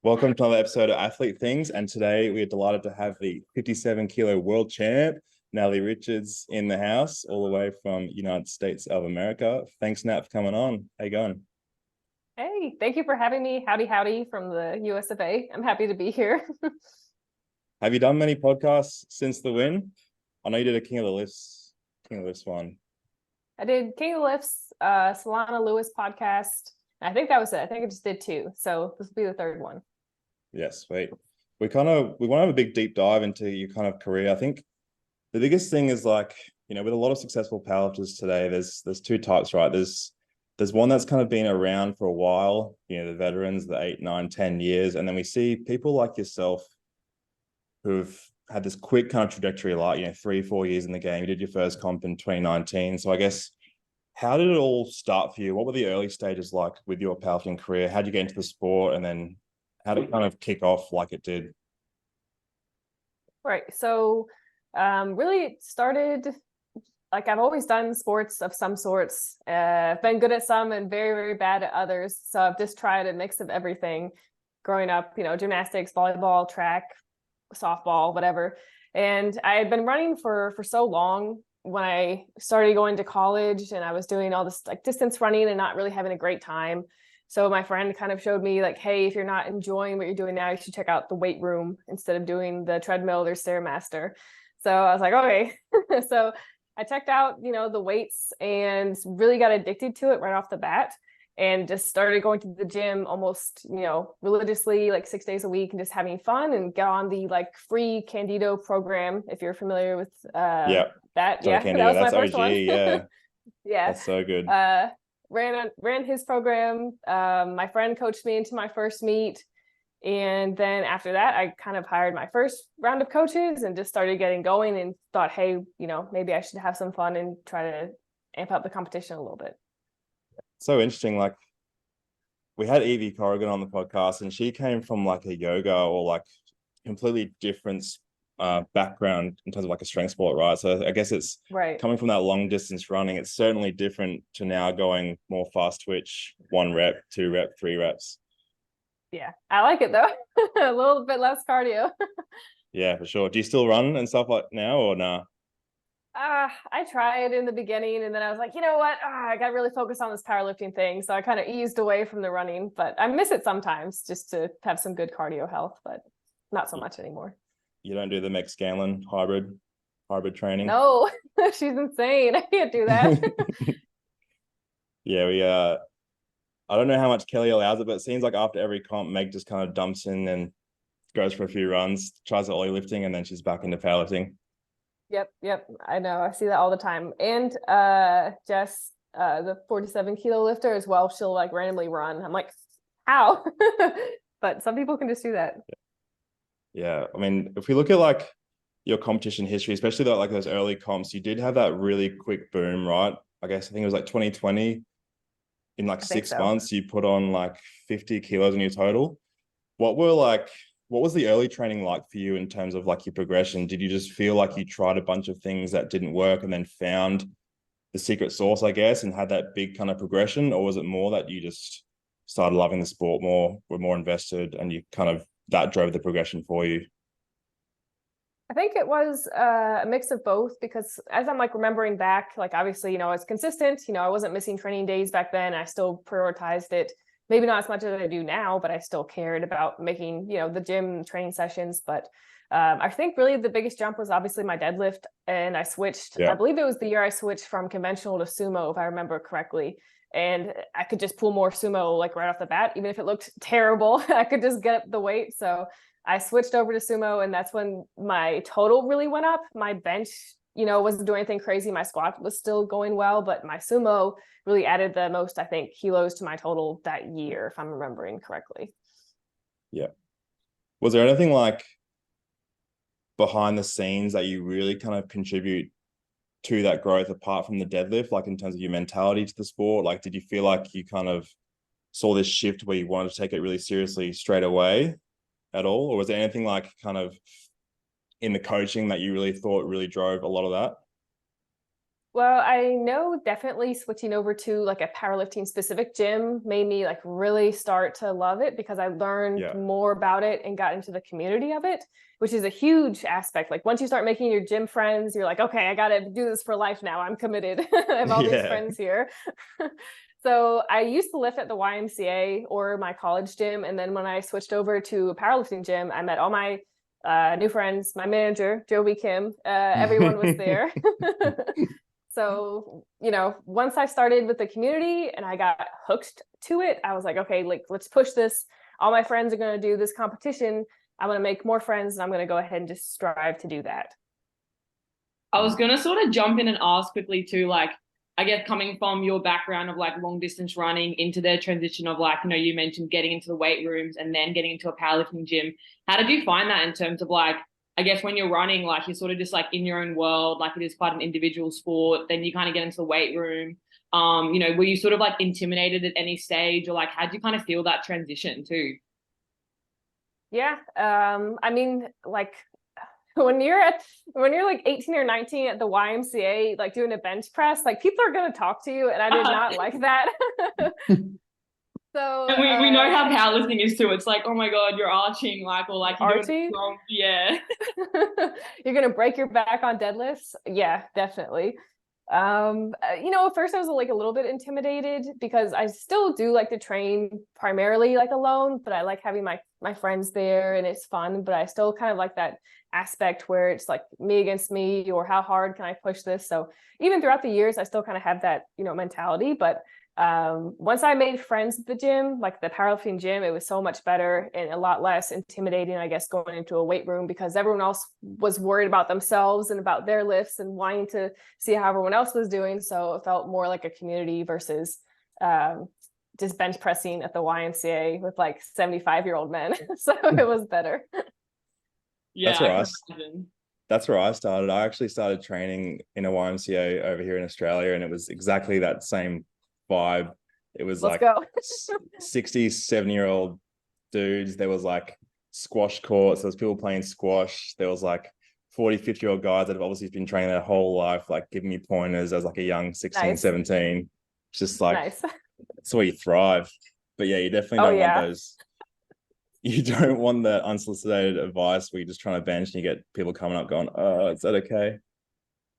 Welcome to another episode of Athlete Things, and today we are delighted to have the 57-kilo world champ, Natalie Richards, in the house, all the way from United States of America. Thanks, Nat, for coming on. How you going? Hey, thank you for having me. Howdy from the US of A. I'm happy to be here. Have you done many podcasts since the win? I know you did a King of the Lifts one. I did King of the Lifts, Solana Lewis podcast. I think that was it. I think I just did two. So this will be the third one. Yes, sweet. We want to have a big deep dive into your kind of career. I think the biggest thing is with a lot of successful powerlifters today, there's two types, right? There's one that's kind of been around for a while, the veterans, the 8, 9, 10 years. And then we see people like yourself who've had this quick kind of trajectory, like, 3-4 years in the game. You did your first comp in 2019. So I guess, how did it all start for you? What were the early stages like with your powerlifting career? How did you get into the sport? And then how did it kind of kick off like it did? Right. So really it started, like I've always done sports of some sorts. I've been good at some and very, very bad at others. So I've just tried a mix of everything growing up, gymnastics, volleyball, track, softball, whatever. And I had been running for so long when I started going to college, and I was doing all this like distance running and not really having a great time. So my friend kind of showed me like, hey, if you're not enjoying what you're doing now, you should check out the weight room instead of doing the treadmill or Stairmaster. So I was like, okay. So I checked out, the weights and really got addicted to it right off the bat, and just started going to the gym almost, religiously, like 6 days a week, and just having fun, and get on the like free Candido program, if you're familiar with that. Yeah, Candido, that was that's my first OG, one. yeah. Yeah. That's so good. Ran his program. My friend coached me into my first meet. And then after that, I kind of hired my first round of coaches and just started getting going, and thought, hey, maybe I should have some fun and try to amp up the competition a little bit. So interesting. Like, we had Evie Corrigan on the podcast, and she came from like a yoga or like completely different background in terms of like a strength sport, right? So I guess it's right. Coming from that long distance running, it's certainly different to now going more fast twitch, 1 rep, 2 rep, 3 reps. Yeah, I like it though. A little bit less cardio. Yeah, for sure. Do you still run and stuff like now, or nah? I tried in the beginning, and then I was like, you know what? I got to really focus on this powerlifting thing. So I kind of eased away from the running, but I miss it sometimes just to have some good cardio health, but not so much anymore. You don't do the Meg Scanlon hybrid training? No, she's insane. I can't do that. Yeah, I don't know how much Kelly allows it, but it seems like after every comp, Meg just kind of dumps in and goes for a few runs, tries the ollie lifting, and then she's back into powerlifting. Yep. I know. I see that all the time. And Jess, the 47-kilo lifter as well, she'll like randomly run. I'm like, how? But some people can just do that. Yeah. I mean, if we look at like your competition history, especially like those early comps, you did have that really quick boom, right? I think it was like 2020. In like 6 months, you put on like 50 kilos in your total. What was the early training like for you in terms of like your progression? Did you just feel like you tried a bunch of things that didn't work and then found the secret sauce, I guess, and had that big kind of progression? Or was it more that you just started loving the sport more, were more invested, and you kind of that drove the progression for you? I think it was a mix of both, because as I'm like remembering back, like obviously, I was consistent, I wasn't missing training days back then. I still prioritized it. Maybe not as much as I do now, but I still cared about making, the gym training sessions. But I think really the biggest jump was obviously my deadlift. And I switched, I believe it was the year I switched from conventional to sumo, if I remember correctly. And I could just pull more sumo like right off the bat, even if it looked terrible. I could just get up the weight. So I switched over to sumo, and that's when my total really went up. My bench, wasn't doing anything crazy. My squat was still going well, but my sumo really added the most, I think, kilos to my total that year, if I'm remembering correctly. Yeah. Was there anything like behind the scenes that you really kind of contribute to that growth apart from the deadlift, like in terms of your mentality to the sport? Like, did you feel like you kind of saw this shift where you wanted to take it really seriously straight away at all? Or was there anything like kind of in the coaching that you really thought really drove a lot of that? Well, I know definitely switching over to like a powerlifting specific gym made me like really start to love it because I learned more about it and got into the community of it, which is a huge aspect. Like once you start making your gym friends, you're like, okay, I got to do this for life now. I'm committed. I have all these friends here. So I used to lift at the YMCA or my college gym. And then when I switched over to a powerlifting gym, I met all my new friends, my manager, Joby Kim, everyone was there. So, you know, once I started with the community and I got hooked to it, I was like, okay, like, let's push this. All my friends are going to do this competition. I'm going to make more friends and I'm going to go ahead and just strive to do that. I was going to sort of jump in and ask quickly too, like, I guess coming from your background of like long distance running into the transition of like, you know, you mentioned getting into the weight rooms and then getting into a powerlifting gym. How did you find that in terms of like, I guess when you're running, like you're sort of just like in your own world, like it is quite an individual sport. Then you kind of get into the weight room. You know, were you sort of like intimidated at any stage or like, how'd you kind of feel that transition too? Yeah. I mean, like when you're like 18 or 19 at the YMCA, like doing a bench press, like people are going to talk to you. And I did not like that. So and we know how powerlifting is too. It's like, oh my God, you're arching, like, or like you're doing it wrong. Yeah. You're gonna break your back on deadlifts. Yeah, definitely. You know, at first I was like a little bit intimidated because I still do like to train primarily like alone, but I like having my friends there and it's fun. But I still kind of like that aspect where it's like me against me, or how hard can I push this? So even throughout the years, I still kind of have that, you know, mentality. But once I made friends at the gym, like the powerlifting gym, it was so much better and a lot less intimidating, I guess, going into a weight room because everyone else was worried about themselves and about their lifts and wanting to see how everyone else was doing. So it felt more like a community versus just bench pressing at the YMCA with like 75-year-old men. So it was better. Yeah, that's where I started. I actually started training in a YMCA over here in Australia, and it was exactly that same vibe. It was like 60, 70-year-old dudes. There was like squash courts. There was people playing squash. There was like 40, 50-year-old guys that have obviously been training their whole life, like giving me pointers as like a young 16, 17. It's just like, that's where you thrive. But yeah, you definitely don't want those. You don't want the unsolicited advice where you're just trying to bench and you get people coming up going, oh, is that okay?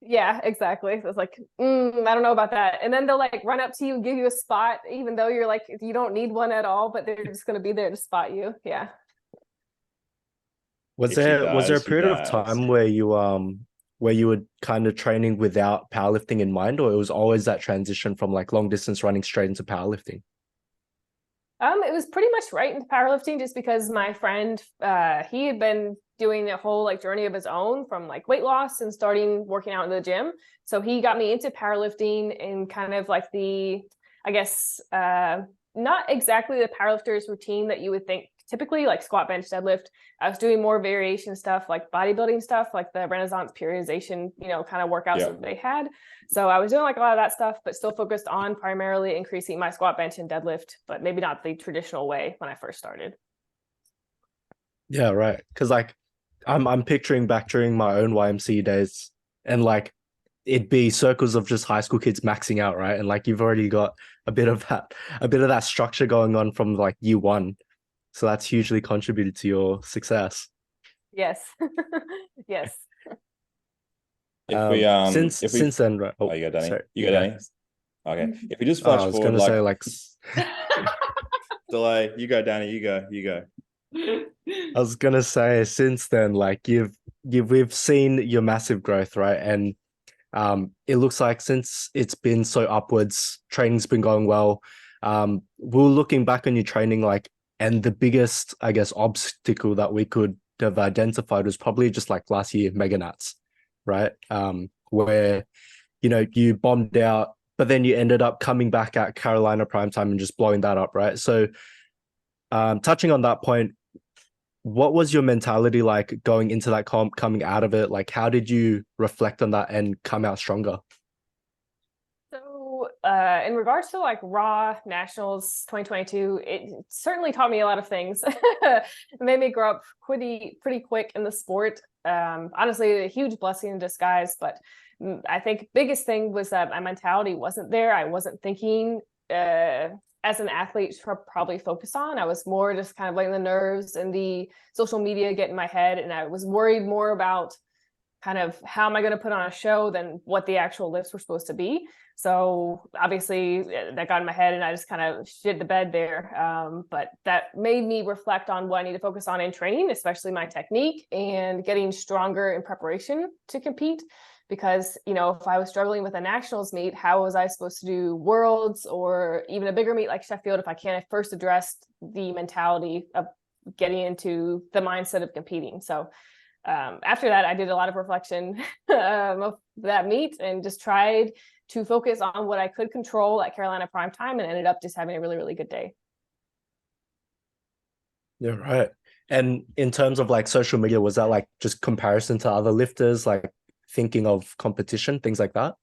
Yeah, exactly. So it's like, I don't know about that. And then they'll like run up to you and give you a spot, even though you're like, you don't need one at all, but they're just going to be there to spot you. Yeah. Was there a period of time where you were kind of training without powerlifting in mind, or it was always that transition from like long distance running straight into powerlifting? It was pretty much right into powerlifting just because my friend, he had been doing a whole like journey of his own from like weight loss and starting working out in the gym. So he got me into powerlifting and kind of like the, I guess, not exactly the powerlifter's routine that you would think typically, like squat, bench, deadlift. I was doing more variation stuff like bodybuilding stuff, like the Renaissance periodization, you know, kind of workouts that they had. So I was doing like a lot of that stuff, but still focused on primarily increasing my squat, bench, and deadlift, but maybe not the traditional way when I first started. Yeah, right. Because like I'm picturing back during my own YMCA days, and like it'd be circles of just high school kids maxing out, right? And like you've already got a bit of that structure going on from like year one. So that's hugely contributed to your success. Yes. Yes. Since then, right? Oh, you go, Danny. Sorry. You go, Danny. Okay. If we just flash I was forward, gonna like, say like delay. You go, Danny. You go. I was gonna say since then, like we've seen your massive growth, right? And it looks like since it's been so upwards, training's been going well. We're looking back on your training, like, and the biggest, I guess, obstacle that we could have identified was probably just like last year, Mega Nats, right? Where, you know, you bombed out, but then you ended up coming back at Carolina Primetime and just blowing that up, right? So touching on that point, what was your mentality like going into that comp, coming out of it? Like, how did you reflect on that and come out stronger? So in regards to like Raw Nationals 2022, it certainly taught me a lot of things. It made me grow up pretty quick in the sport. Honestly, a huge blessing in disguise. But I think biggest thing was that my mentality wasn't there. I wasn't thinking as an athlete to probably focus on. I was more just kind of letting the nerves and the social media get in my head, and I was worried more about kind of how am I going to put on a show than what the actual lifts were supposed to be. So obviously that got in my head and I just kind of shit the bed there. But that made me reflect on what I need to focus on in training, especially my technique and getting stronger in preparation to compete. Because, you know, if I was struggling with a nationals meet, how was I supposed to do worlds or even a bigger meet like Sheffield if I can't first address the mentality of getting into the mindset of competing? So after that, I did a lot of reflection of that meet and just tried to focus on what I could control at Carolina Prime Time, and ended up just having a really good day. Yeah, right. And in terms of like social media, was that like just comparison to other lifters, like thinking of competition, things like that?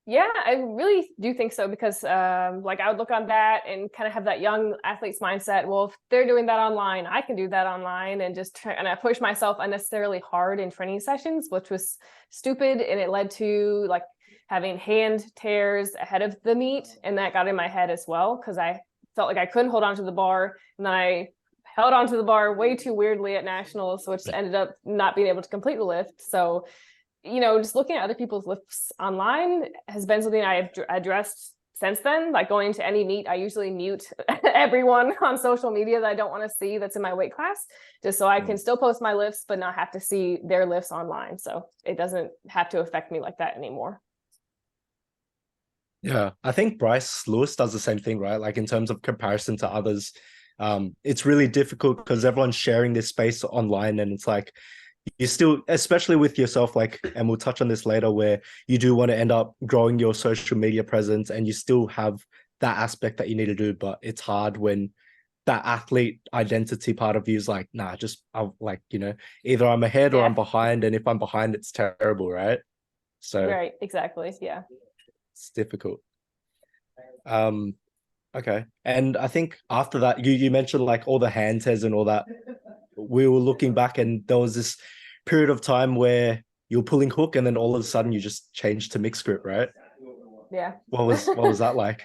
Yeah, I really do think so, because like I would look on that and kind of have that young athlete's mindset. Well, if they're doing that online, I can do that online, and just try, and I push myself unnecessarily hard in training sessions, which was stupid. And it led to like having hand tears ahead of the meet. And that got in my head as well, because I felt like I couldn't hold on to the bar. And then I held onto the bar way too weirdly at nationals, which ended up not being able to complete the lift. So, you know, just looking at other people's lifts online has been something I've addressed since then. Like going to any meet, I usually mute everyone on social media that I don't want to see that's in my weight class, just so I can still post my lifts, but not have to see their lifts online. So it doesn't have to affect me like that anymore. Yeah, I think Bryce Lewis does the same thing, right? Like in terms of comparison to others, it's really difficult because everyone's sharing this space online, and it's like you still, especially with yourself, like, and we'll touch on this later, where you do want to end up growing your social media presence and you still have that aspect that you need to do, but it's hard when that athlete identity part of you is like, nah, just I'll, like, you know, either I'm ahead or I'm behind, and if I'm behind, it's terrible, right? So right, exactly, yeah, it's difficult. Okay, and I think after that, you mentioned like all the hand tears and all that. We were looking back, and there was this period of time where you're pulling hook, and then all of a sudden you just changed to mixed grip, right? yeah. What was that like?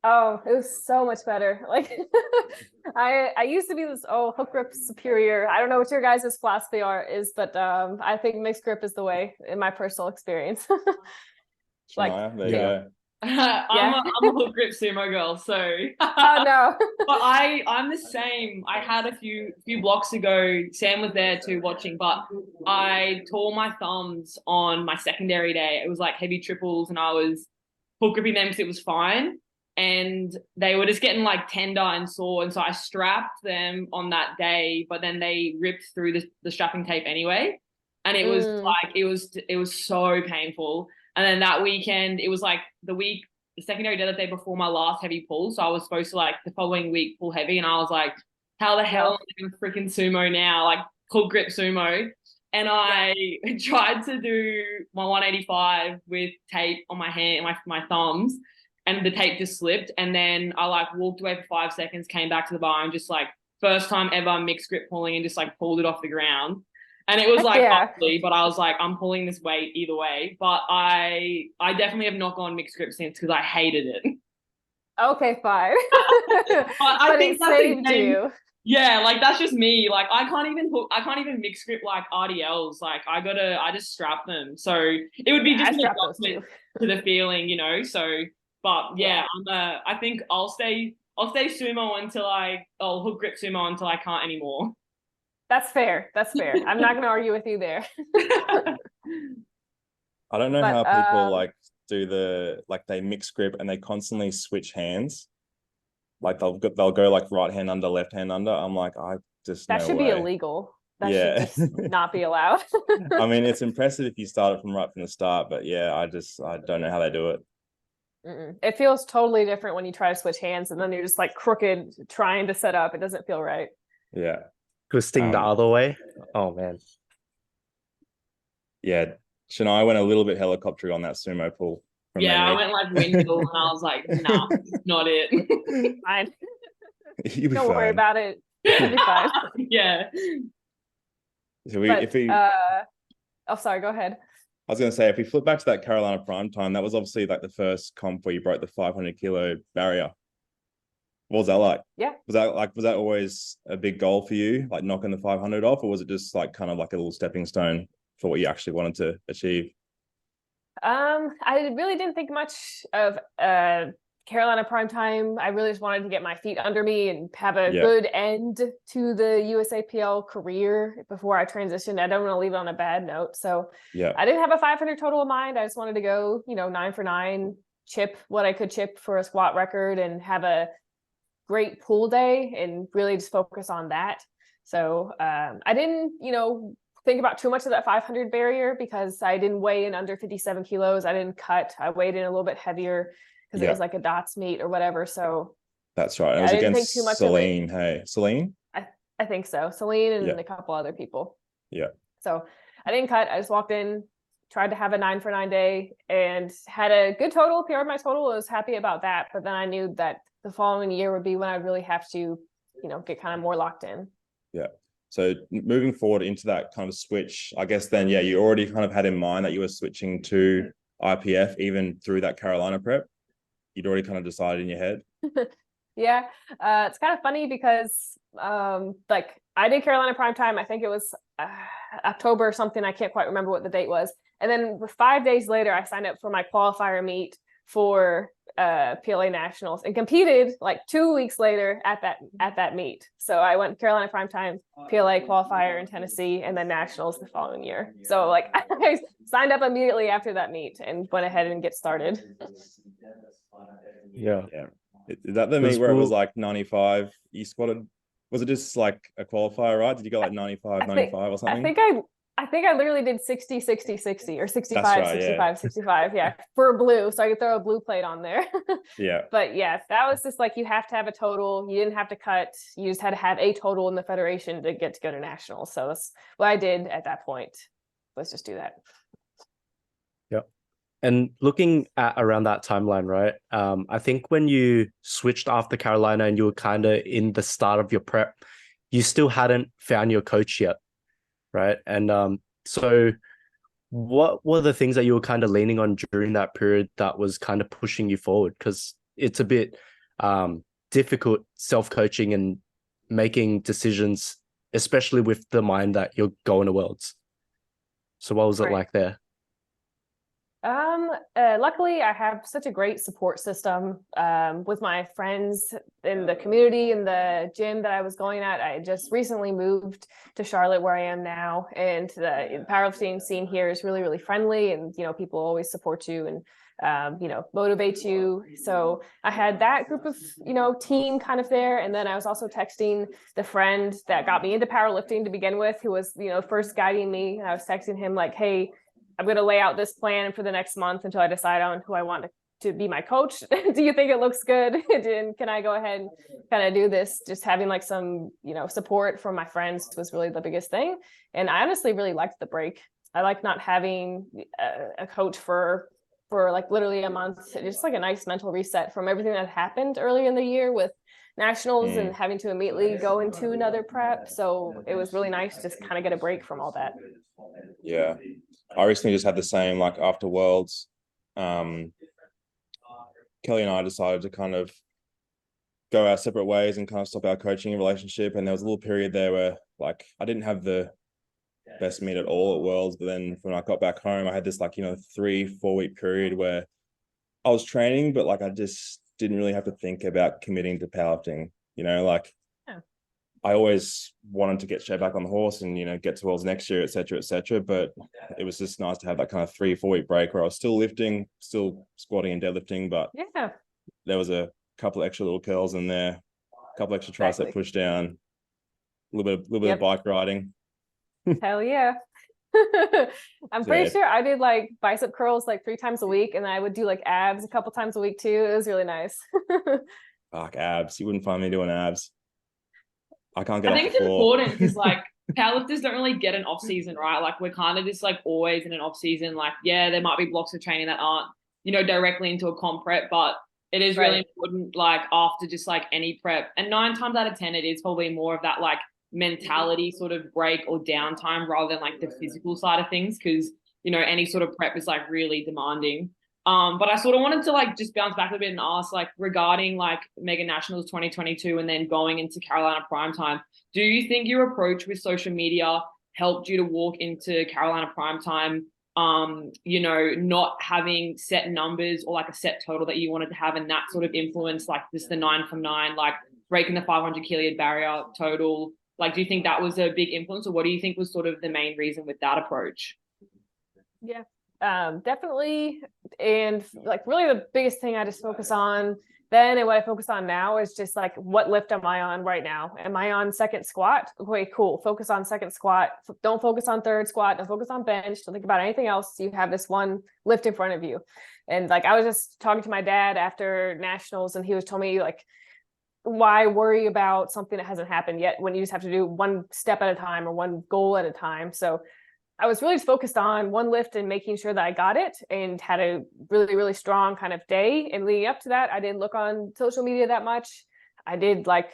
Oh, it was so much better. Like I used to be this hook grip superior. I don't know what your guys' philosophy is, but I think mixed grip is the way in my personal experience. Like Shania, there you go. I'm a hook grip sumo girl, so oh no. but I'm the same. I had a few blocks ago, Sam was there too watching, but I tore my thumbs on my secondary day. It was like heavy triples, and I was hook gripping them because it was fine, and they were just getting like tender and sore, and so I strapped them on that day, but then they ripped through the strapping tape anyway, and it was like it was so painful. And then that weekend, it was like the secondary day, the day before my last heavy pull. So I was supposed to like the following week pull heavy. And I was like, how the hell am I going to freaking sumo now? Like hook grip sumo. And I tried to do my 185 with tape on my hand, my thumbs, and the tape just slipped. And then I like walked away for 5 seconds, came back to the bar, and just like first time ever mixed grip pulling, and just like pulled it off the ground. And it was like ugly, but I was like, I'm pulling this weight either way. But I definitely have not gone mixed grip since because I hated it. Okay, fine. I think it saved you. Yeah, like that's just me. Like I can't even mix grip like RDLs. Like I just strap them. So it would be just an adjustment to the feeling, you know. So, but yeah, I think I'll stay sumo until I'll hook grip sumo until I can't anymore. That's fair. I'm not going to argue with you there. I don't know how people like do they mix grip and they constantly switch hands. Like they'll go like right hand under, left hand under. I'm like, that should be illegal. That should just not be allowed. I mean, it's impressive if you start it from the start, but yeah, I don't know how they do it. It feels totally different when you try to switch hands and then you're just like crooked trying to set up. It doesn't feel right. Yeah. Twisting the other way. Oh man. Yeah. Shania went a little bit helicopter on that sumo pull. from Yeah, I memory. went like windmill and I was like, nah, not it. Fine. You'll be Don't worry fine. about it. It'll be fine. Yeah. So But if we oh, sorry, go ahead. I was going to say, if we flip back to that Carolina prime time, that was obviously like the first comp where you broke the 500-kilo barrier. What was that like? Yeah. Was that always a big goal for you, like knocking the 500 off, or was it just like kind of like a little stepping stone for what you actually wanted to achieve? I really didn't think much of Carolina prime time. I really just wanted to get my feet under me and have a good end to the USAPL career before I transitioned. I don't want to leave it on a bad note. So I didn't have a 500 total in mind. I just wanted to go, 9 for 9, chip what I could chip for a squat record and have a great pool day and really just focus on that. So I didn't, think about too much of that 500 barrier because I didn't weigh in under 57 kilos. I didn't cut. I weighed in a little bit heavier because it was like a dots meet or whatever. So that's right. It was against Celine. Hey, Celine? I think so. Celine and a couple other people. Yeah. So I didn't cut. I just walked in, tried to have a 9 for 9 day and had a good total, PR'd my total. I was happy about that. But then I knew that the following year would be when I'd really have to, get kind of more locked in. Yeah. So moving forward into that kind of switch, I guess then, you already kind of had in mind that you were switching to IPF even through that Carolina prep. You'd already kind of decided in your head. Yeah. It's kind of funny because like I did Carolina prime time. I think it was October or something. I can't quite remember what the date was. And then 5 days later, I signed up for my qualifier meet for PLA Nationals and competed like 2 weeks later at that meet. So I went Carolina prime time, PLA qualifier in Tennessee, and then Nationals the following year. So like I signed up immediately after that meet and went ahead and get started. Yeah. Is that the meet where it was like 95 you squatted? Was it just like a qualifier, right? Did you go like 95 or something? I think I literally did 60 60 60 or 65 right, 65 65 for blue, so I could throw a blue plate on there. But yeah, that was just like you have to have a total. You didn't have to cut. You just had to have a total in the federation to get to go to nationals. So that's what I did at that point. Let's just do that. And looking at around that timeline, right? I think when you switched after Carolina and you were kind of in the start of your prep, you still hadn't found your coach yet, right? And so what were the things that you were kind of leaning on during that period that was kind of pushing you forward? Because it's a bit difficult self-coaching and making decisions, especially with the mind that you're going to Worlds. So what was it like there? Luckily I have such a great support system with my friends in the community in the gym that I was going at. I just recently moved to Charlotte where I am now, and the powerlifting scene here is really, really friendly, and people always support you and motivate you. So I had that group of team kind of there, and then I was also texting the friend that got me into powerlifting to begin with, who was first guiding me. I was texting him like, hey, I'm going to lay out this plan for the next month until I decide on who I want to be my coach. Do you think it looks good? And can I go ahead and kind of do this? Just having like some, support from my friends was really the biggest thing. And I honestly really liked the break. I like not having a coach for like literally a month. It's just like a nice mental reset from everything that happened early in the year with nationals and having to immediately go into another prep. So it was really nice to just kind of get a break from all that. Yeah. I recently just had the same, like after Worlds, Kelly and I decided to kind of go our separate ways and kind of stop our coaching relationship. And there was a little period there where like I didn't have the best meet at all at Worlds, but then when I got back home, I had this like 3-4 week period where I was training, but like I just didn't really have to think about committing to powerlifting. I always wanted to get straight back on the horse and, get to Worlds next year, et cetera, but it was just nice to have that kind of 3-4 week break where I was still lifting, still squatting and deadlifting, but there was a couple extra little curls in there, a couple extra tricep push down, a little bit of bike riding. Hell yeah. I'm pretty sure I did like bicep curls like 3 times a week, and then I would do like abs a couple times a week too. It was really nice. Fuck, abs. You wouldn't find me doing abs. I can't get I off think the it's floor. important because like powerlifters don't really get an off season, right? Like we're kind of just like always in an off season. Like, yeah, there might be blocks of training that aren't directly into a comp prep, but it is really Right. important, like after just like any prep, and 9 times out of 10, it is probably more of that like mentality sort of break or downtime rather than like the physical side of things, because any sort of prep is like really demanding. But I sort of wanted to like just bounce back a bit and ask, like, regarding like Mega Nationals 2022 and then going into Carolina Primetime, do you think your approach with social media helped you to walk into Carolina Primetime, not having set numbers or like a set total that you wanted to have, and that sort of influence like this, the 9 from 9, like breaking the 500 kilo barrier total? Like, do you think that was a big influence, or what do you think was sort of the main reason with that approach? Yeah, definitely. And like really the biggest thing I just focus on then and what I focus on now is just like, what lift am I on right now? Am I on second squat? Okay, cool. Focus on second squat. Don't focus on third squat. Don't focus on bench. Don't think about anything else. You have this one lift in front of you. And like, I was just talking to my dad after nationals, and he was telling me like, why worry about something that hasn't happened yet when you just have to do one step at a time or one goal at a time? So I was really just focused on one lift and making sure that I got it, and had a really, really strong kind of day. And leading up to that, I didn't look on social media that much. I did like,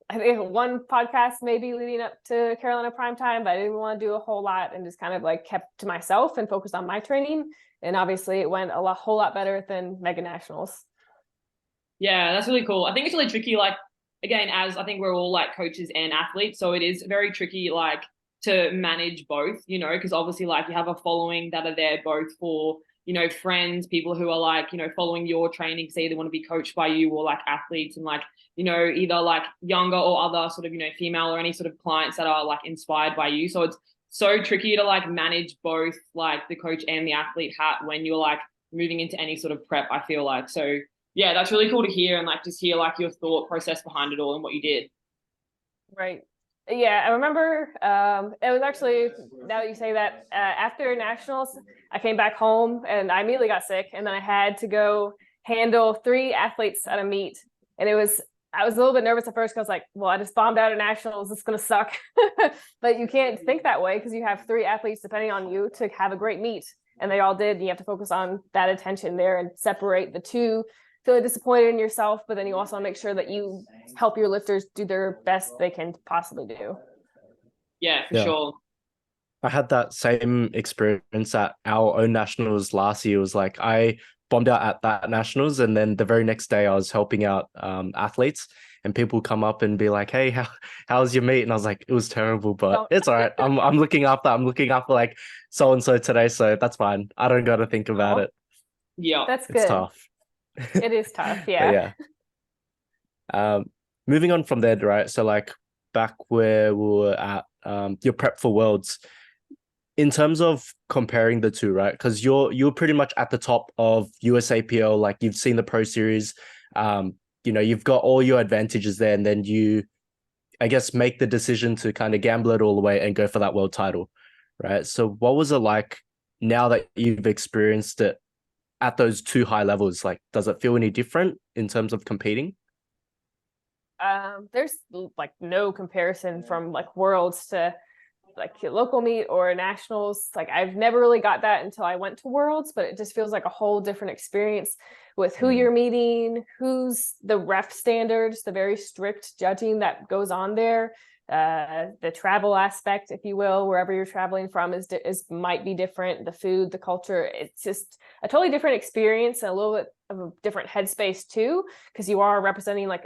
I think one podcast maybe leading up to Carolina Primetime, but I didn't want to do a whole lot, and just kind of like kept to myself and focused on my training. And obviously it went whole lot better than Mega Nationals. Yeah, that's really cool. I think it's really tricky, like, again, as I think we're all like coaches and athletes, so it is very tricky, like, to manage both, because obviously like you have a following that are there both for, friends, people who are like, following your training, so either want to be coached by you, or like athletes, and like, either like younger or other sort of, female or any sort of clients that are like inspired by you. So it's so tricky to like manage both like the coach and the athlete hat when you're like moving into any sort of prep, I feel like. So yeah, that's really cool to hear, and like just hear like your thought process behind it all and what you did. Right. Yeah, I remember it was actually, now that you say that, after nationals, I came back home and I immediately got sick, and then I had to go handle 3 athletes at a meet. And I was a little bit nervous at first because I was like, well, I just bombed out at nationals. It's going to suck. But you can't think that way, because you have 3 athletes depending on you to have a great meet. And they all did. And you have to focus on that attention there and separate the two. Feeling disappointed in yourself, but then you also make sure that you help your lifters do their best they can possibly do. Yeah, for sure. I had that same experience at our own nationals last year. It was like I bombed out at that nationals, and then the very next day I was helping out athletes, and people come up and be like, "Hey, how's your meet?" And I was like, "It was terrible, but it's all right. I'm looking after like so and so today, so that's fine. I don't got to think about it." Yeah, that's good. It's tough. It is tough, yeah. Moving on from there, right? So like back where we were at, your prep for Worlds, in terms of comparing the two, right? Because you're pretty much at the top of USAPL, like you've seen the Pro Series, you've got all your advantages there, and then you, I guess, make the decision to kind of gamble it all the way and go for that world title, right? So what was it like now that you've experienced it at those 2 high levels? Like, does it feel any different in terms of competing? There's like no comparison from like Worlds to like local meet or nationals. Like, I've never really got that until I went to Worlds, but it just feels like a whole different experience with who you're meeting, who's the ref standards, the very strict judging that goes on there. The travel aspect, if you will, wherever you're traveling from is might be different. The food, the culture, it's just a totally different experience, and a little bit of a different headspace too, because you are representing like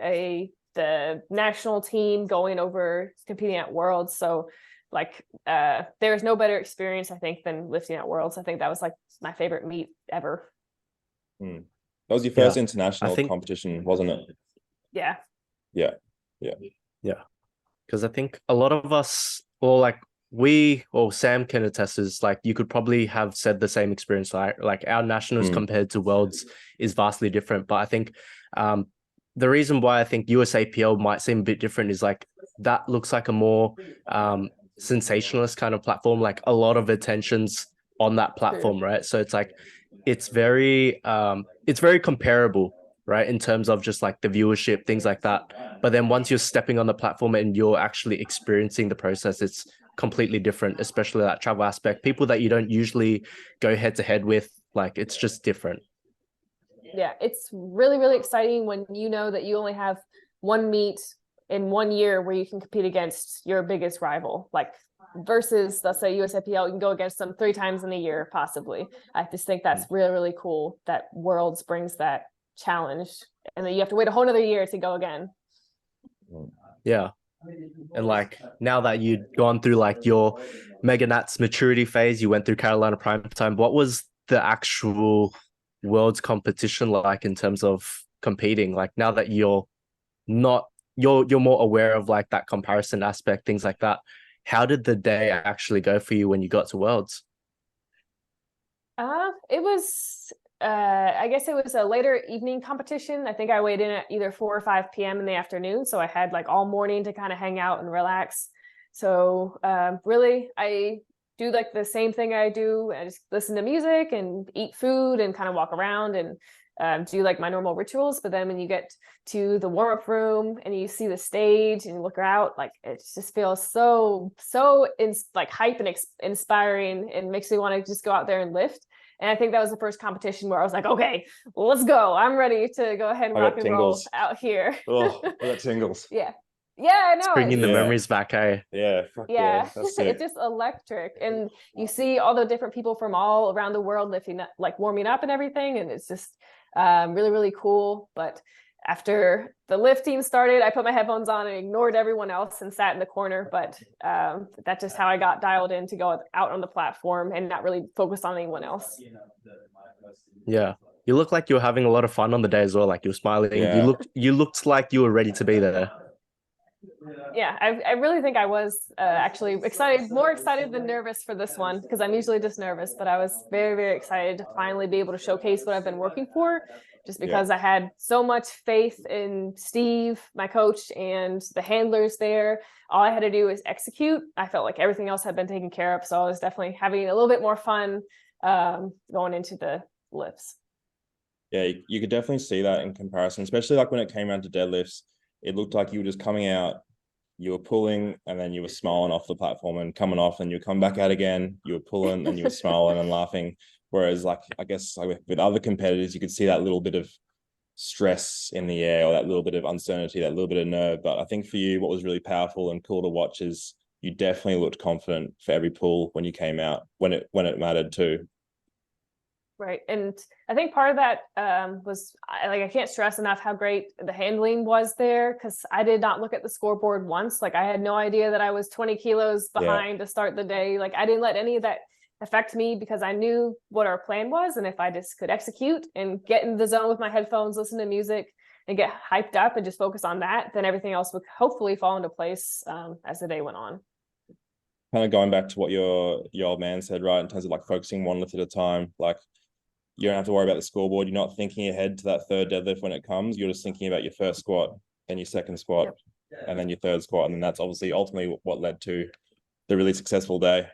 the national team going over competing at Worlds. So like there's no better experience, I think, than lifting at Worlds. I think that was like my favorite meet ever. That was your first international competition, wasn't it? Yeah. Because I think a lot of us, or like Sam can attest, is like you could probably have said the same experience, like our nationals compared to Worlds is vastly different. But I think the reason why I think USAPL might seem a bit different is like that looks like a more sensationalist kind of platform, like a lot of attention's on that platform, right? So it's like it's very comparable, right, in terms of just like the viewership, things like that. But then once you're stepping on the platform and you're actually experiencing the process, it's completely different, especially that travel aspect. People that you don't usually go head to head with, like it's just different. Yeah, it's really, really exciting when you know that you only have one meet in 1 year where you can compete against your biggest rival, like versus, let's say, USAPL, you can go against them 3 times in a year, possibly. I just think that's really, really cool that Worlds brings that challenge, and then you have to wait a whole nother year to go again. Yeah. And like now that you'd gone through like your Mega Nats maturity phase, you went through Carolina Prime Time. What was the actual Worlds competition like in terms of competing? Like now that you're not you're more aware of like that comparison aspect, things like that. How did the day actually go for you when you got to Worlds? It was I guess it was a later evening competition. I think I weighed in at either 4 or 5 p.m. in the afternoon, so I had like all morning to kind of hang out and relax. So really, I do like the same thing I do. I just listen to music and eat food and kind of walk around and do like my normal rituals. But then when you get to the warm-up room and you see the stage and you look out, like it just feels so like hype and inspiring, and makes me want to just go out there and lift. And I think that was the first competition where I was like, okay, let's go. I'm ready to go ahead and rock and roll out here. Oh, I got tingles. Yeah. Yeah, I know. It's bringing the memories back, eh? Yeah, yeah. That's it's just electric. And you see all the different people from all around the world lifting, like warming up and everything. And it's just really, really cool. But after the lifting started, I put my headphones on and ignored everyone else and sat in the corner. But that's just how I got dialed in to go out on the platform and not really focus on anyone else. Yeah. You look like you were having a lot of fun on the day as well. Like you were smiling. Yeah. You looked like you were ready to be there. Yeah, I really think I was actually more excited than nervous for this one, because I'm usually just nervous, but I was very, very excited to finally be able to showcase what I've been working for, just because I had so much faith in Steve, my coach, and the handlers there. All I had to do was execute. I felt like everything else had been taken care of, so I was definitely having a little bit more fun going into the lifts. Yeah, you could definitely see that in comparison, especially like when it came around to deadlifts. It looked like you were just coming out, you were pulling, and then you were smiling off the platform, and coming off, and you come back out again, you were pulling, and you were smiling and laughing. Whereas, like, I guess like with other competitors, you could see that little bit of stress in the air, or that little bit of uncertainty, that little bit of nerve. But I think for you, what was really powerful and cool to watch is you definitely looked confident for every pull when you came out, when it mattered too. Right. And I think part of that was I can't stress enough how great the handling was there, because I did not look at the scoreboard once. Like I had no idea that I was 20 kilos behind to start the day. Like I didn't let any of that affect me, because I knew what our plan was. And if I just could execute and get in the zone with my headphones, listen to music and get hyped up and just focus on that, then everything else would hopefully fall into place as the day went on. Kind of going back to what your old man said, right, in terms of like focusing one lift at a time, like you don't have to worry about the scoreboard. You're not thinking ahead to that third deadlift when it comes. You're just thinking about your first squat and your second squat, and then your third squat. And then that's obviously ultimately what led to the really successful day.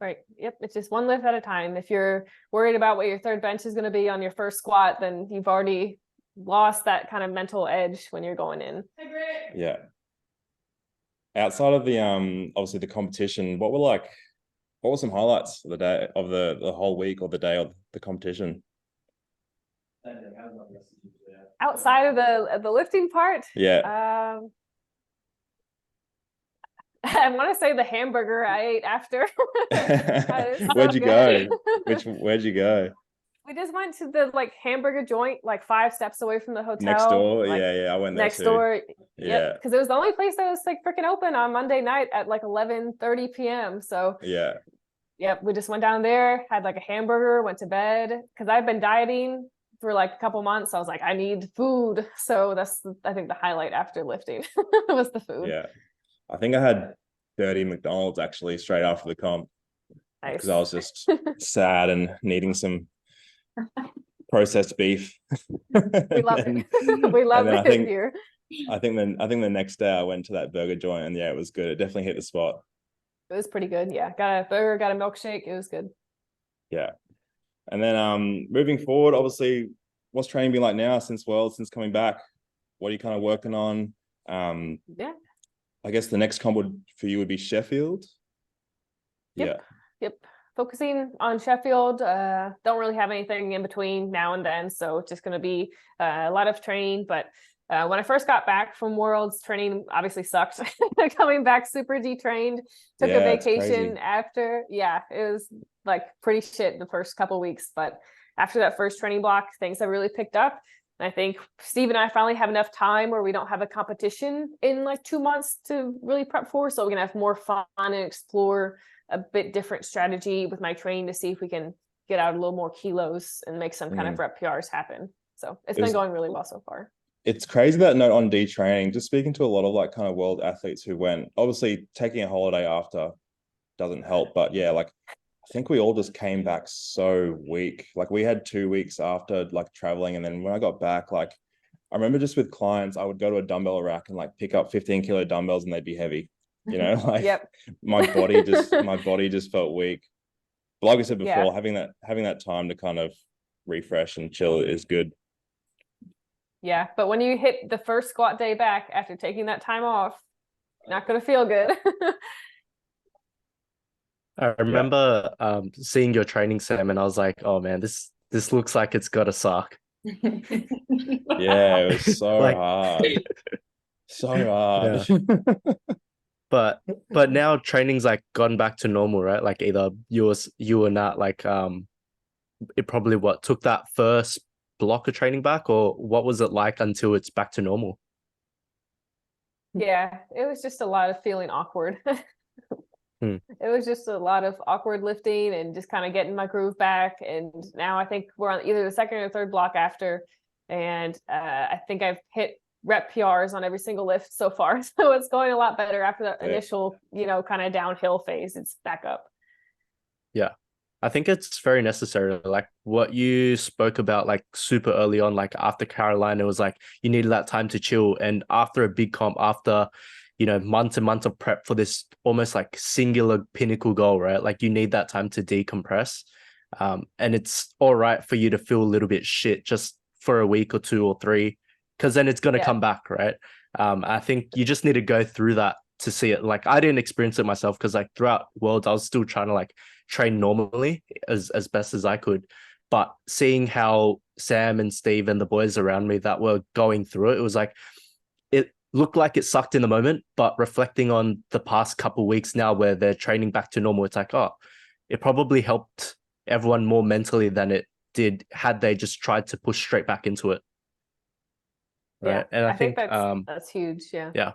Right. Yep. It's just one lift at a time. If you're worried about what your third bench is going to be on your first squat, then you've already lost that kind of mental edge when you're going in. Yeah. Outside of the obviously the competition, what were some highlights of the day, of the whole week, or the day of the competition? Outside of the lifting part, Yeah. I want to say the hamburger I ate after. Where'd you go? Where'd you go? We just went to the hamburger joint 5 steps away from the hotel. Next door? Yeah, I went there next too. door. Yeah. Because it was the only place that was freaking open on Monday night at 11:30 p.m. So yeah. Yep, we just went down there, had a hamburger, went to bed, because I've been dieting for a couple months. I was like, I need food. So that's, I think, the highlight after lifting was the food. Yeah. I think I had 30 McDonald's actually straight after the comp. Nice. Because I was just sad and needing some processed beef. We love it. We love it here. I think the next day I went to that burger joint, and it was good. It definitely hit the spot. It was pretty good. Yeah. Got a burger, got a milkshake. It was good. Yeah. And then moving forward, obviously, what's training been like now since coming back? What are you kind of working on? Yeah. I guess the next comp for you would be Sheffield. Yep. focusing on Sheffield. Don't really have anything in between now and then, so it's just going to be a lot of training. But when I first got back from Worlds, training obviously sucked. Coming back super detrained, took a vacation after. Yeah, it was like pretty shit the first couple weeks, but after that first training block, things have really picked up. And I think Steve and I finally have enough time where we don't have a competition in like 2 months to really prep for. So we're gonna have more fun and explore a bit different strategy with my training to see if we can get out a little more kilos and make some kind of rep PRs happen. So it's been going really well so far. It's crazy that note on detraining, just speaking to a lot of like kind of world athletes who went, obviously taking a holiday after doesn't help, but yeah, like I think we all just came back so weak. Like we had 2 weeks after like traveling. And then when I got back, like I remember just with clients, I would go to a dumbbell rack and like pick up 15-kilo dumbbells and they'd be heavy, you know, like my body just felt weak. But like we said before, having that time to kind of refresh and chill is good. Yeah, but when you hit the first squat day back after taking that time off, not going to feel good. I remember seeing your training, Sam, and I was like, oh man, this looks like it's gotta suck. Yeah, it was so like, hard. So hard. Yeah. But now training's like gone back to normal, right? Like either you or Nat, like it probably took that first block of training back, or what was it like until it's back to normal? Yeah, it was just a lot of feeling awkward. It was just a lot of awkward lifting and just kind of getting my groove back. And now I think we're on either the second or third block after. And I think I've hit rep PRs on every single lift so far. So it's going a lot better after that initial, kind of downhill phase. It's back up. Yeah. I think it's very necessary. Like what you spoke about, like super early on, like after Carolina, it was like you needed that time to chill. And after a big comp, after months and months of prep for this almost like singular pinnacle goal, right? Like you need that time to decompress. And it's all right for you to feel a little bit shit just for a week or 2 or 3, because then it's going to come back, right? I think you just need to go through that to see it. Like I didn't experience it myself because like throughout Worlds, I was still trying to like train normally as best as I could. But seeing how Sam and Steve and the boys around me that were going through it, it was like, it looked like it sucked in the moment, but reflecting on the past couple of weeks now where they're training back to normal, it's like, oh, it probably helped everyone more mentally than it did had they just tried to push straight back into it. Right. Yeah, and I think that's huge. Yeah.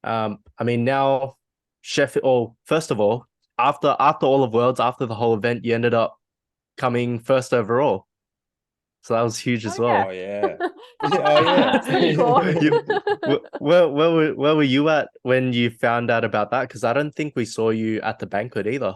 I mean, now Sheffield, first of all, after all of Worlds, after the whole event, you ended up coming first overall. So that was huge as well. Oh yeah. That's pretty cool. Where were you at when you found out about that? Because I don't think we saw you at the banquet either.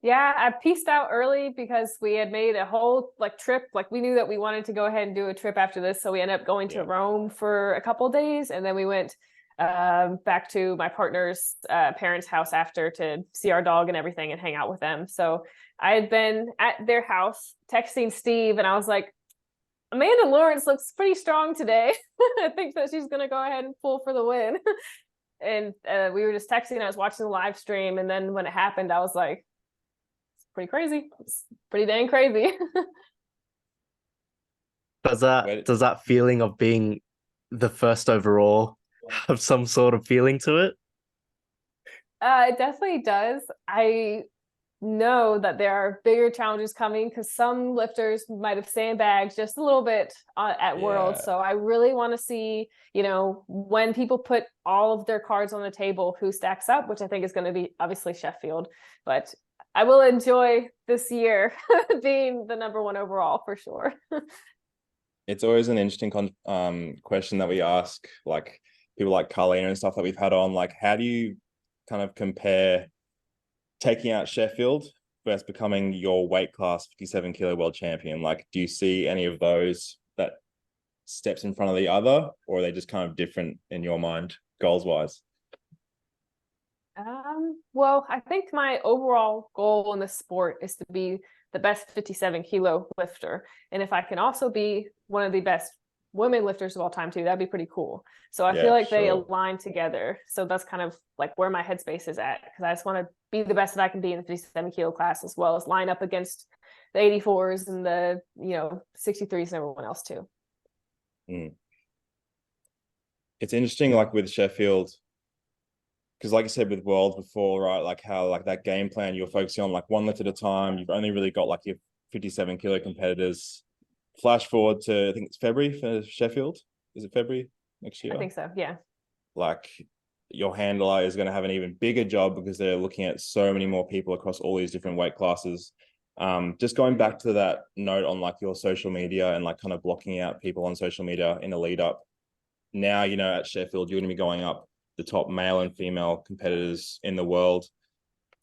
Yeah, I pieced out early because we had made a whole trip. Like we knew that we wanted to go ahead and do a trip after this. So we ended up going to Rome for a couple of days. And then we went back to my partner's parents' house after to see our dog and everything and hang out with them. So I had been at their house texting Steve and I was like, Amanda Lawrence looks pretty strong today. I think that she's going to go ahead and pull for the win. And we were just texting. I was watching the live stream. And then when it happened, I was like, it's pretty crazy. It's pretty dang crazy. Does that feeling of being the first overall have some sort of feeling to it? It definitely does. I know that there are bigger challenges coming because some lifters might have sandbagged just a little bit at Worlds. So I really want to see, when people put all of their cards on the table, who stacks up, which I think is going to be obviously Sheffield. But I will enjoy this year being the #1 overall for sure. It's always an interesting question that we ask, like people like Carlina and stuff that we've had on, like, how do you kind of compare taking out Sheffield versus becoming your weight class 57-kilo world champion? Like, do you see any of those that steps in front of the other, or are they just kind of different in your mind, goals wise? Well, I think my overall goal in the sport is to be the best 57-kilo lifter. And if I can also be one of the best women lifters of all time too. That'd be pretty cool. So I Yeah, feel like they sure. align together. So that's kind of like where my headspace is at, because I just want to be the best that I can be in the 57 kilo class, as well as line up against the 84s and the 63s and everyone else too. It's interesting, like with Sheffield, because like I said with Worlds before, right, like how like that game plan you're focusing on like one lift at a time. You've only really got like your 57 kilo competitors. Flash forward to, I think it's February for Sheffield. Is it February next year? I think so, yeah. Like your handler is going to have an even bigger job because they're looking at so many more people across all these different weight classes. Just going back to that note on like your social media and like kind of blocking out people on social media in the lead up. Now, at Sheffield, you're going to be going up the top male and female competitors in the world.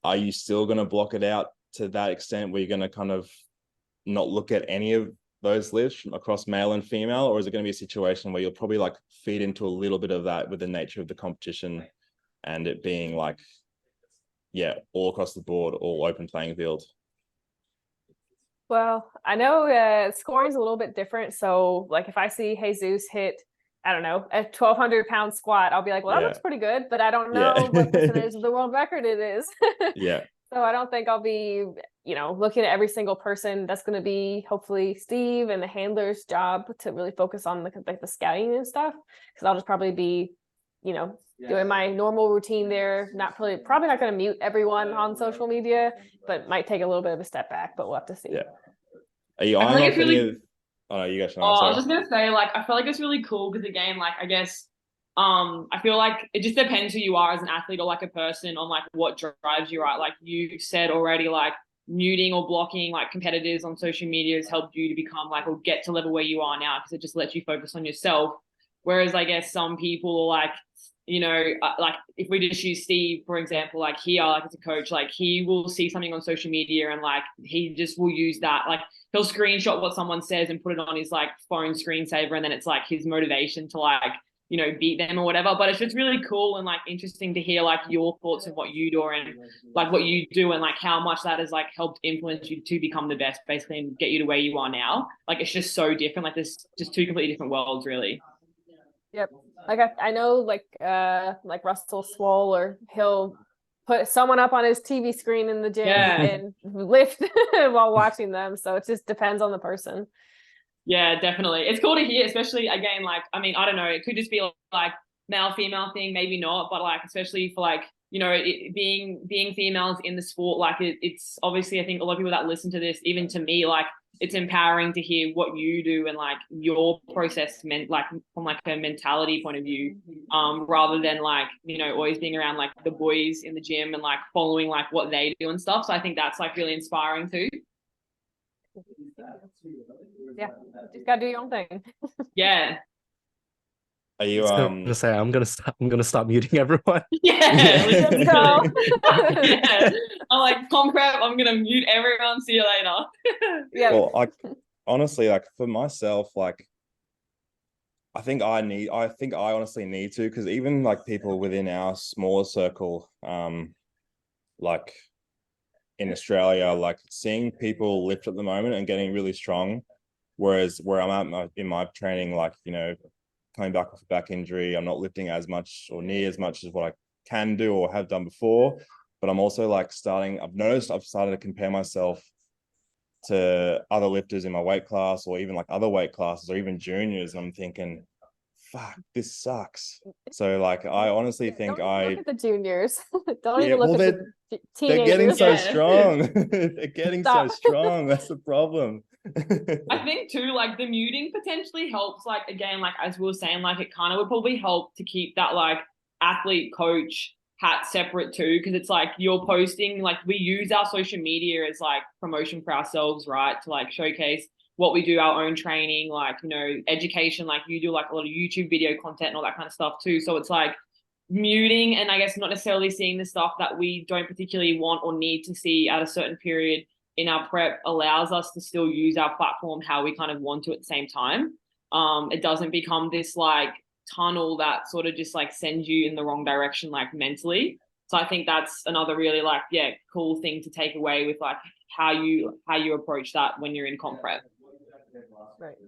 Are you still going to block it out to that extent where you're going to kind of not look at any of those lifts across male and female, or is it going to be a situation where you'll probably like feed into a little bit of that with the nature of the competition and it being like, all across the board, all open playing field? Well, I know scoring is a little bit different. So like if I see Jesus hit, I don't know, a 1,200-pound squat, I'll be like, well, that looks pretty good, but I don't know what percentage of the world record it is. Yeah. So I don't think I'll be, looking at every single person. That's going to be hopefully Steve and the handler's job to really focus on the scouting and stuff. Because I'll just probably be, doing my normal routine there. Probably not going to mute everyone on social media, but might take a little bit of a step back. But we'll have to see. Yeah. Are you eyeing off any of? Oh, no, you guys. I was just gonna say, like, I feel like it's really cool because again, like, I guess, I feel like it just depends who you are as an athlete or like a person on like what drives you, right? Like you said already, like muting or blocking like competitors on social media has helped you to become like or get to level where you are now because it just lets you focus on yourself. Whereas I guess some people are like, like if we just use Steve, for example, like here, like as a coach, like he will see something on social media and like he just will use that. Like he'll screenshot what someone says and put it on his like phone screensaver. And then it's like his motivation to like, beat them or whatever. But it's just really cool and like interesting to hear like your thoughts and what you do and like what you do and like how much that has like helped influence you to become the best basically and get you to where you are now. Like it's just so different. Like there's just two completely different worlds really. Yep. Like I know like Russell Swole, or he'll put someone up on his TV screen in the gym and lift while watching them. So it just depends on the person. Yeah, definitely. It's cool to hear, especially again, like, I mean, I don't know, it could just be like male, female thing, maybe not, but like, especially for like, being females in the sport, like it's obviously, I think a lot of people that listen to this, even to me, like it's empowering to hear what you do and like your process meant like from like a mentality point of view, rather than like, always being around like the boys in the gym and like following like what they do and stuff. So I think that's like really inspiring too. Yeah, just gotta do your own thing. Yeah. Are you gonna say I'm gonna start muting everyone? Yeah. Let's go. Yeah. I'm like, comp prep, I'm gonna mute everyone. See you later. Yeah. Well, like honestly, like for myself, like I think I honestly need to, because even like people within our smaller circle, like in Australia, like seeing people lift at the moment and getting really strong, whereas where I'm at in my training, like, coming back off a back injury, I'm not lifting as much or near as much as what I can do or have done before. But I'm also like I've noticed I've started to compare myself to other lifters in my weight class or even like other weight classes or even juniors. And I'm thinking, fuck, this sucks. So like, I honestly think Don't look at the juniors. Don't even well, look at the teenagers. they're getting so Yeah. strong. They're getting so strong. That's the problem. I think too, like the muting potentially helps, like again, like as we were saying, like it kind of would probably help to keep that like athlete coach hat separate too, because it's like you're posting, like we use our social media as like promotion for ourselves, right? To like showcase what we do, our own training, like, education, like you do like a lot of YouTube video content and all that kind of stuff too. So it's like muting and I guess not necessarily seeing the stuff that we don't particularly want or need to see at a certain period in our prep allows us to still use our platform how we kind of want to at the same time. It doesn't become this like tunnel that sort of just like sends you in the wrong direction, like mentally. So I think that's another really like, cool thing to take away with like how you approach that when you're in comp prep.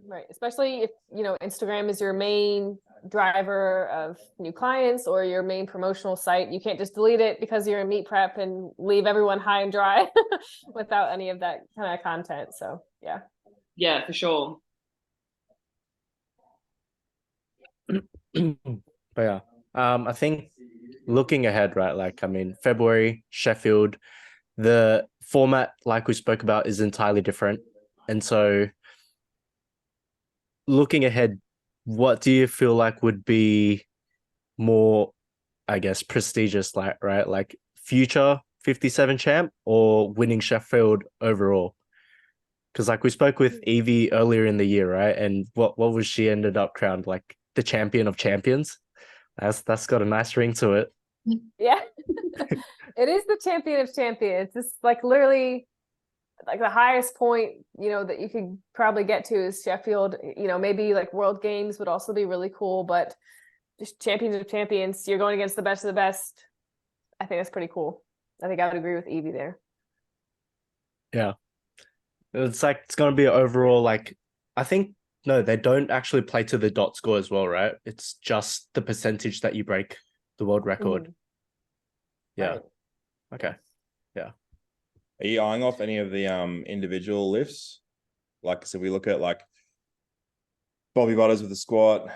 Right. Especially if, you know, Instagram is your main driver of new clients or your main promotional site. You can't just delete it because you're in meet prep and leave everyone high and dry without any of that kind of content. So yeah. Yeah, for sure. But yeah, I think looking ahead, right? Like, I mean, February, Sheffield, the format, like we spoke about, is entirely different. And so looking ahead, what do you feel like would be more, I guess, prestigious, like, right? Like future 57 champ or winning Sheffield overall? Because like we spoke with Evie earlier in the year, right? And what was she ended up crowned? Like the champion of champions. That's got a nice ring to it. Yeah. It is the champion of champions. It's like literally like the highest point, you know, that you could probably get to is Sheffield. You know, maybe like World Games would also be really cool, but just champions of champions, you're going against the best of the best. I think that's pretty cool. I think I would agree with Evie there. Yeah. It's like it's gonna be overall, like, I think no, they don't actually play to the dot score as well, right? It's just the percentage that you break the world record. Yeah. Right. Okay. Yeah. Are you eyeing off any of the individual lifts? Like, so we look at like Bobby Butters with the squat,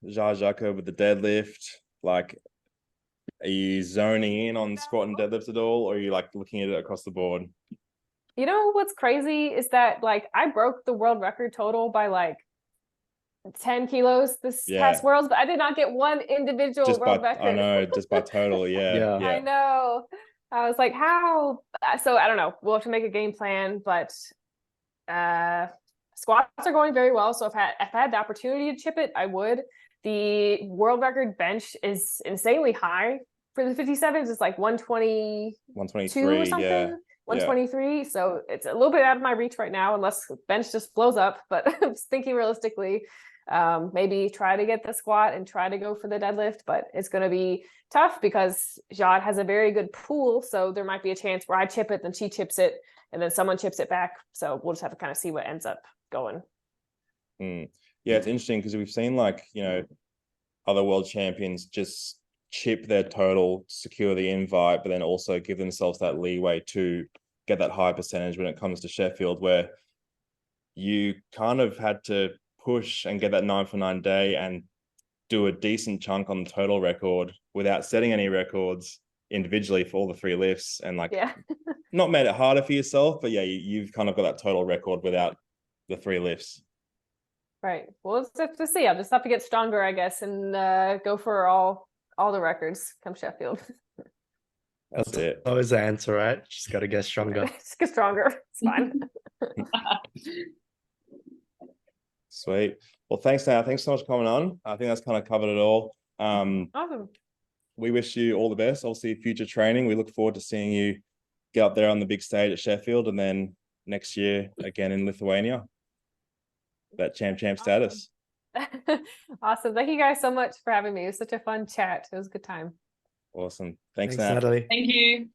Jacques with the deadlift. Like, are you zoning in on squat and deadlifts at all, or are you like looking at it across the board? You know what's crazy is that like I broke the world record total by like 10 kilos this past Worlds, but I did not get one individual Just world by, record. I know, just by total, yeah. I know. I was like, how? So I don't know. We'll have to make a game plan, but squats are going very well. So if I had the opportunity to chip it, I would. The world record bench is insanely high for the 57s. It's like 120, 123 or something. Yeah. 123. So it's a little bit out of my reach right now, unless bench just blows up. But I'm just thinking realistically, maybe try to get the squat and try to go for the deadlift, but it's going to be tough because Jade has a very good pool. So there might be a chance where I chip it, then she chips it, and then someone chips it back. So we'll just have to kind of see what ends up going. Yeah, it's interesting because we've seen like, you know, other world champions just chip their total to secure the invite, but then also give themselves that leeway to get that high percentage when it comes to Sheffield, where you kind of had to push and get that 9 for 9 day and do a decent chunk on the total record without setting any records individually for all the 3 lifts, and like not made it harder for yourself, but yeah, you've kind of got that total record without the 3 lifts. Right. Well, let's have to see. I'll just have to get stronger, I guess, and go for all the records come Sheffield. That's it. Always the answer, right? Just got to get stronger. Just get stronger. It's fine. Sweet. Well, thanks, Nat. Thanks so much for coming on. I think that's kind of covered it all. Awesome. We wish you all the best. Obviously, future training. We look forward to seeing you get up there on the big stage at Sheffield, and then next year again in Lithuania. That champ status. Awesome. Thank you guys so much for having me. It was such a fun chat. It was a good time. Awesome. Thanks, Thanks, Nat. Natalie. Thank you.